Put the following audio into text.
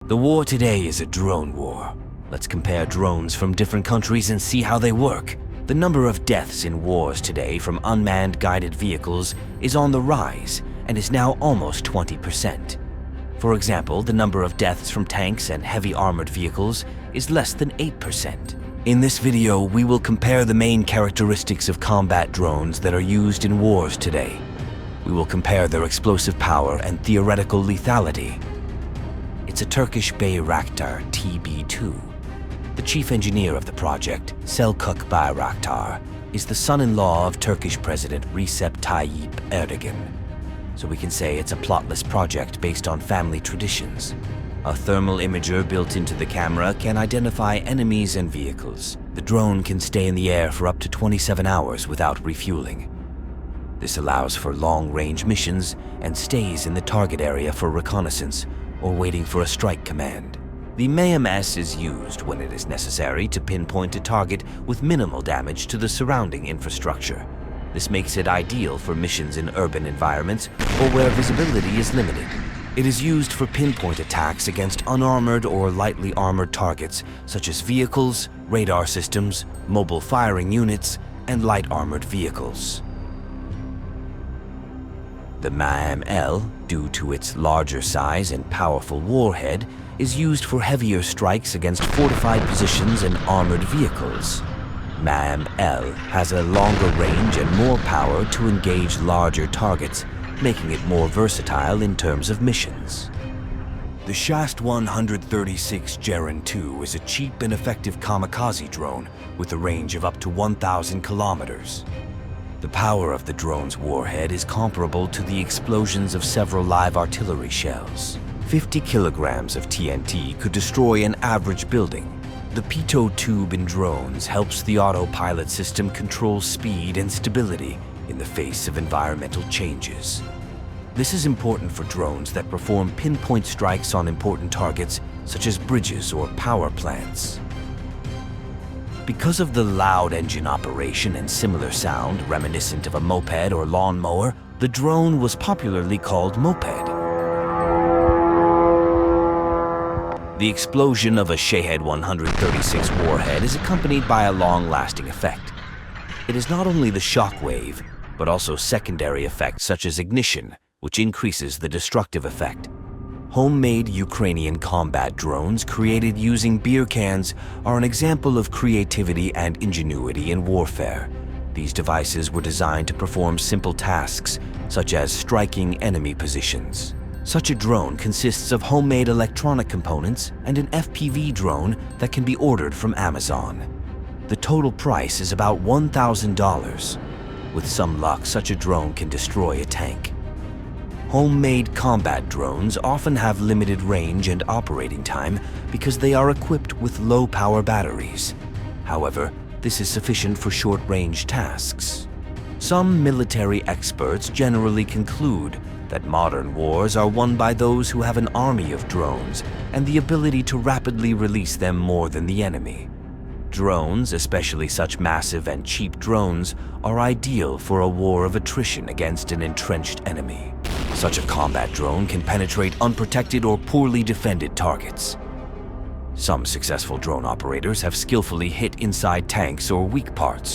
The war today is a drone war. Let's compare drones from different countries and see how they work. The number of deaths in wars today from unmanned guided vehicles is on the rise and is now almost 20%. For example, the number of deaths from tanks and heavy armored vehicles is less than 8%. In this video, we will compare the main characteristics of combat drones that are used in wars today. We will compare their explosive power and theoretical lethality. It's a Turkish Bayraktar TB2. The chief engineer of the project, Selçuk Bayraktar, is the son-in-law of Turkish President Recep Tayyip Erdogan. So we can say it's a plotless project based on family traditions. A thermal imager built into the camera can identify enemies and vehicles. The drone can stay in the air for up to 27 hours without refueling. This allows for long-range missions and stays in the target area for reconnaissance or waiting for a strike command. The MAM-S is used when it is necessary to pinpoint a target with minimal damage to the surrounding infrastructure. This makes it ideal for missions in urban environments or where visibility is limited. It is used for pinpoint attacks against unarmored or lightly armored targets such as vehicles, radar systems, mobile firing units, and light armored vehicles. The MAM-L, due to its larger size and powerful warhead, is used for heavier strikes against fortified positions and armored vehicles. MAM-L has a longer range and more power to engage larger targets, making it more versatile in terms of missions. The Shahed 136 Gerun 2 is a cheap and effective kamikaze drone with a range of up to 1,000 kilometers. The power of the drone's warhead is comparable to the explosions of several live artillery shells. 50 kilograms of TNT could destroy an average building. The pitot tube in drones helps the autopilot system control speed and stability in the face of environmental changes. This is important for drones that perform pinpoint strikes on important targets such as bridges or power plants. Because of the loud engine operation and similar sound reminiscent of a moped or lawnmower, the drone was popularly called moped. The explosion of a Shahed 136 warhead is accompanied by a long-lasting effect. It is not only the shock wave, but also secondary effects such as ignition, which increases the destructive effect. Homemade Ukrainian combat drones created using beer cans are an example of creativity and ingenuity in warfare. These devices were designed to perform simple tasks, such as striking enemy positions. Such a drone consists of homemade electronic components and an FPV drone that can be ordered from Amazon. The total price is about $1,000. With some luck, such a drone can destroy a tank. Homemade combat drones often have limited range and operating time because they are equipped with low-power batteries. However, this is sufficient for short-range tasks. Some military experts generally conclude that modern wars are won by those who have an army of drones and the ability to rapidly release them more than the enemy. Drones, especially such massive and cheap drones, are ideal for a war of attrition against an entrenched enemy. Such a combat drone can penetrate unprotected or poorly defended targets. Some successful drone operators have skillfully hit inside tanks or weak parts.